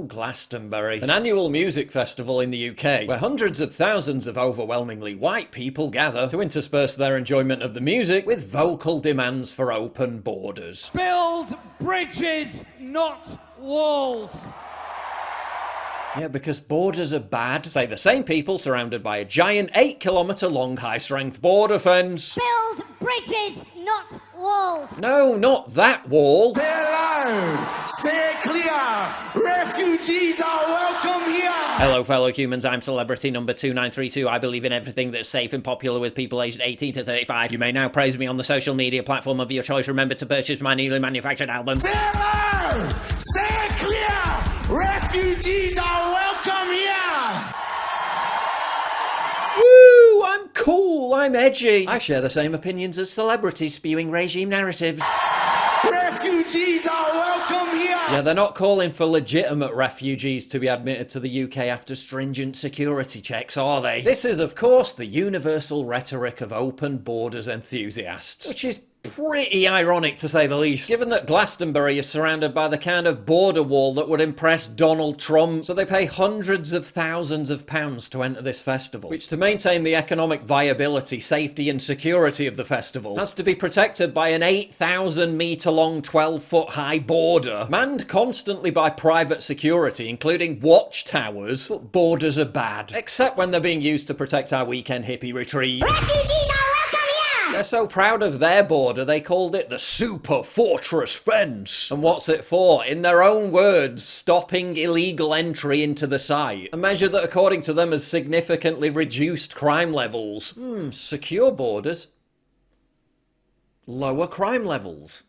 Oh, Glastonbury. An annual music festival in the UK, where hundreds of thousands of overwhelmingly white people gather to intersperse their enjoyment of the music with vocal demands for open borders. Build bridges, not walls. Yeah, because borders are bad, say the same people surrounded by a giant 8-kilometre long high-strength border fence. Build bridges, not walls. No, not that wall. Say it loud, say it clear, refugees are welcome here. Hello fellow humans, I'm celebrity number 2932. I believe in everything that's safe and popular with people aged 18 to 35. You may now praise me on the social media platform of your choice. Remember to purchase my newly manufactured album. Say it loud, say it clear, refugees are welcome here. Woo! I'm cool, I'm edgy. I share the same opinions as celebrities spewing regime narratives. Refugees are welcome here. Yeah, they're not calling for legitimate refugees to be admitted to the UK after stringent security checks, are they? This is, of course, the universal rhetoric of open borders enthusiasts, which is pretty ironic to say the least, given that Glastonbury is surrounded by the kind of border wall that would impress Donald Trump, so they pay hundreds of thousands of pounds to enter this festival, which to maintain the economic viability, safety and security of the festival has to be protected by an 8,000 metre long 12-foot high border, manned constantly by private security, including watchtowers. But borders are bad, except when they're being used to protect our weekend hippie retreat. They're so proud of their border, they called it the Super Fortress Fence. And what's it for? In their own words, stopping illegal entry into the site. A measure that, according to them, has significantly reduced crime levels. Secure borders. Lower crime levels.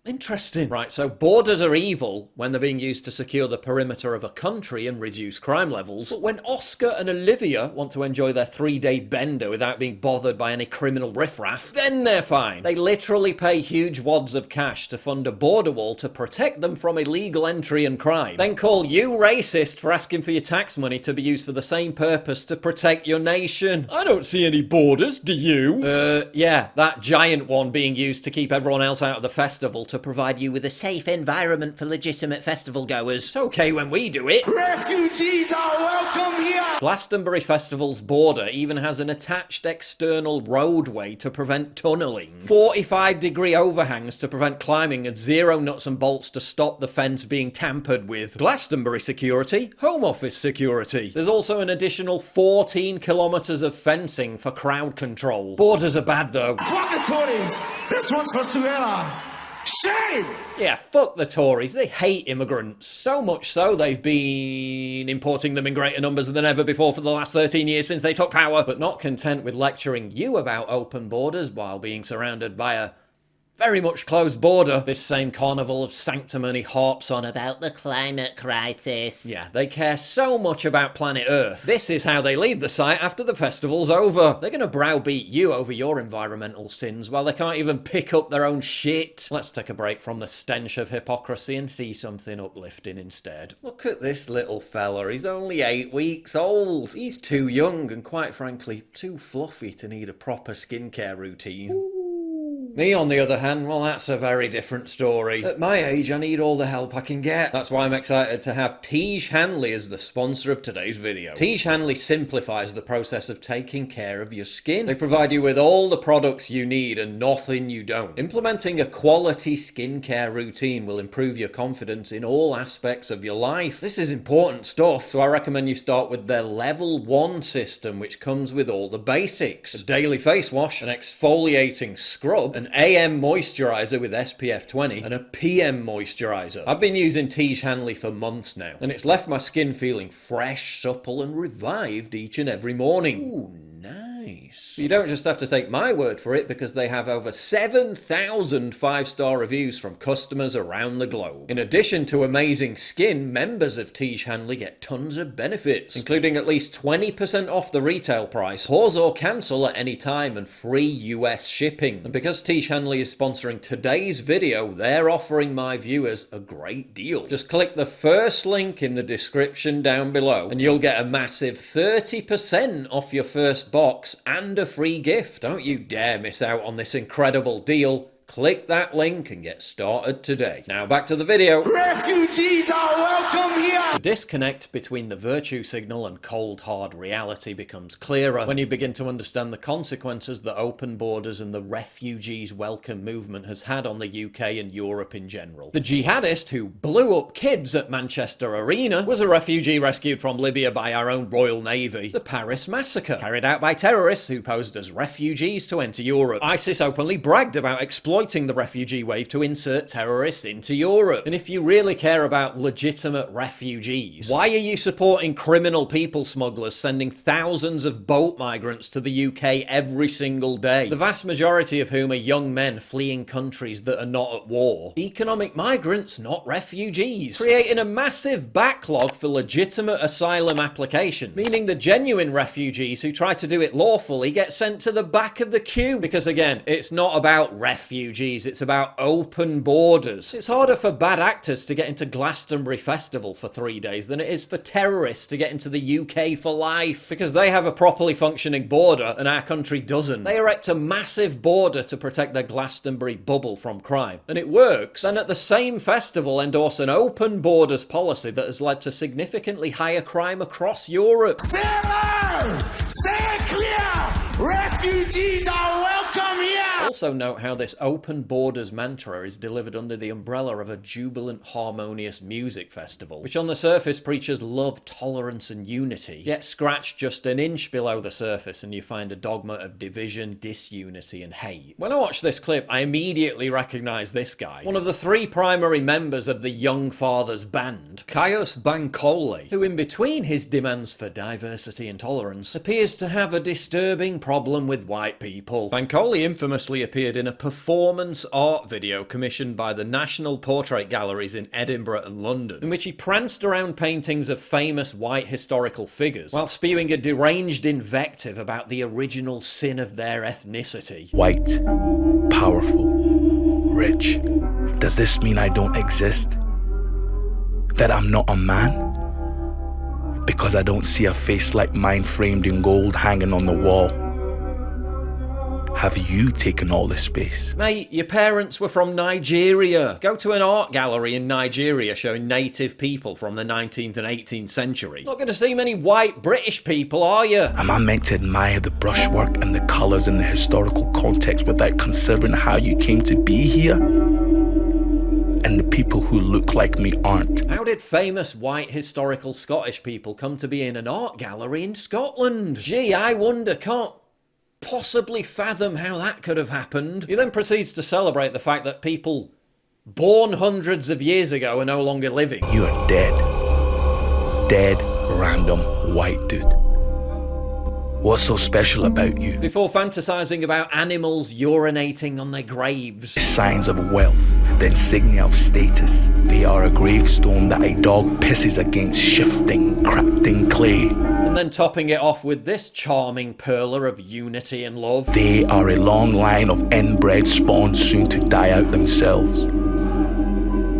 Interesting. Right, so borders are evil when they're being used to secure the perimeter of a country and reduce crime levels. But when Oscar and Olivia want to enjoy their 3-day bender without being bothered by any criminal riffraff, then they're fine. They literally pay huge wads of cash to fund a border wall to protect them from illegal entry and crime. Then call you racist for asking for your tax money to be used for the same purpose to protect your nation. I don't see any borders, do you? Yeah, that giant one being used to keep everyone else out of the festival to provide you with a safe environment for legitimate festival goers. It's okay when we do it. Refugees are welcome here. Glastonbury Festival's border even has an attached external roadway to prevent tunnelling, 45-degree overhangs to prevent climbing, and 0 nuts and bolts to stop the fence being tampered with. Glastonbury security, Home Office security. There's also an additional 14 kilometres of fencing for crowd control. Borders are bad though. Fuck the Tories. This one's for Suella. Shame! Yeah, fuck the Tories. They hate immigrants. So much so they've been importing them in greater numbers than ever before for the last 13 years since they took power. But not content with lecturing you about open borders while being surrounded by a very much closed border, this same carnival of sanctimony harps on about the climate crisis. Yeah, they care so much about planet Earth. This is how they leave the site after the festival's over. They're gonna browbeat you over your environmental sins while they can't even pick up their own shit. Let's take a break from the stench of hypocrisy and see something uplifting instead. Look at this little fella. He's only 8 weeks old. He's too young and, quite frankly, too fluffy to need a proper skincare routine. Me, on the other hand, well, that's a very different story. At my age, I need all the help I can get. That's why I'm excited to have Tiege Hanley as the sponsor of today's video. Tiege Hanley simplifies the process of taking care of your skin. They provide you with all the products you need and nothing you don't. Implementing a quality skincare routine will improve your confidence in all aspects of your life. This is important stuff, so I recommend you start with their Level 1 system, which comes with all the basics. A daily face wash, an exfoliating scrub, an AM moisturiser with SPF 20, and a PM moisturiser. I've been using Tiege Hanley for months now, and it's left my skin feeling fresh, supple, and revived each and every morning. Ooh, nice. You don't just have to take my word for it, because they have over 7,000 5-star reviews from customers around the globe. In addition to amazing skin, members of Tiege Hanley get tons of benefits, including at least 20% off the retail price, pause or cancel at any time, and free US shipping. And because Tiege Hanley is sponsoring today's video, they're offering my viewers a great deal. Just click the first link in the description down below and you'll get a massive 30% off your first box and a free gift. Don't you dare miss out on this incredible deal. Click that link and get started today. Now back to the video. Refugees are welcome here. The disconnect between the virtue signal and cold hard reality becomes clearer when you begin to understand the consequences that open borders and the refugees welcome movement has had on the UK and Europe in general. The jihadist who blew up kids at Manchester Arena was a refugee rescued from Libya by our own Royal Navy. The Paris massacre, carried out by terrorists who posed as refugees to enter Europe. ISIS openly bragged about exploiting the refugee wave to insert terrorists into Europe. And if you really care about legitimate refugees, why are you supporting criminal people smugglers sending thousands of boat migrants to the UK every single day? The vast majority of whom are young men fleeing countries that are not at war. Economic migrants, not refugees. Creating a massive backlog for legitimate asylum applications, meaning the genuine refugees who try to do it lawfully get sent to the back of the queue. Because again, it's not about refugees, it's about open borders. It's harder for bad actors to get into Glastonbury Festival for 3 days than it is for terrorists to get into the UK for life, because they have a properly functioning border and our country doesn't. They erect a massive border to protect their Glastonbury bubble from crime, and it works. Then at the same festival endorse an open borders policy that has led to significantly higher crime across Europe. Say loud! Say clear! Refugees are welcome here! Also note how this open borders mantra is delivered under the umbrella of a jubilant, harmonious music festival, which on the surface preaches love, tolerance and unity. Yet scratch just an inch below the surface and you find a dogma of division, disunity and hate. When I watched this clip, I immediately recognised this guy. One of the 3 primary members of the Young Fathers band, Caius Bancole, who in between his demands for diversity and tolerance, appears to have a disturbing problem with white people. Bancole infamously appeared in a performance art video commissioned by the National Portrait Galleries in Edinburgh and London, in which he pranced around paintings of famous white historical figures, while spewing a deranged invective about the original sin of their ethnicity. White, powerful, rich. Does this mean I don't exist? That I'm not a man? Because I don't see a face like mine framed in gold hanging on the wall. Have you taken all this space? Mate, your parents were from Nigeria. Go to an art gallery in Nigeria showing native people from the 19th and 18th century. Not going to see many white British people, are you? Am I meant to admire the brushwork and the colours and the historical context without considering how you came to be here? And the people who look like me aren't. How did famous white historical Scottish people come to be in an art gallery in Scotland? Gee, I wonder, can't possibly fathom how that could have happened. He then proceeds to celebrate the fact that people born hundreds of years ago are no longer living. You are dead. Dead, random, white dude. What's so special about you? Before fantasizing about animals urinating on their graves. Signs of wealth, the insignia of status. They are a gravestone that a dog pisses against, shifting, cracked in clay. And then topping it off with this charming perler of unity and love. They are a long line of inbred spawns soon to die out themselves.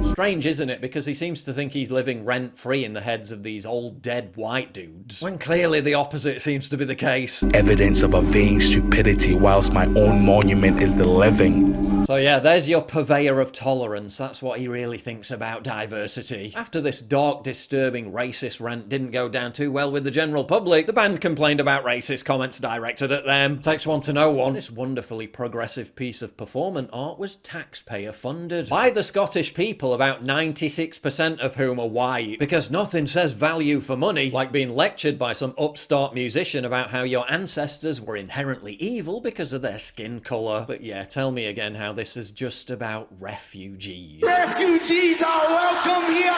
Strange, isn't it? Because he seems to think he's living rent-free in the heads of these old dead white dudes, when clearly the opposite seems to be the case. Evidence of a vain stupidity whilst my own monument is the living. So yeah, there's your purveyor of tolerance. That's what he really thinks about diversity. After this dark, disturbing, racist rant didn't go down too well with the general public, the band complained about racist comments directed at them. Takes one to know one. This wonderfully progressive piece of performance art was taxpayer funded by the Scottish people, about 96% of whom are white, because nothing says value for money like being lectured by some upstart musician about how your ancestors were inherently evil because of their skin colour. But yeah, tell me again how this is just about refugees. Refugees are welcome here!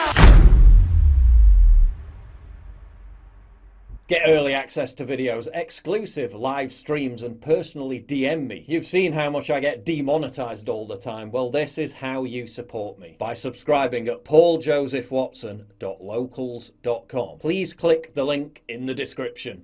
Get early access to videos, exclusive live streams, and personally DM me. You've seen how much I get demonetized all the time. Well, this is how you support me. By subscribing at pauljosephwatson.locals.com. Please click the link in the description.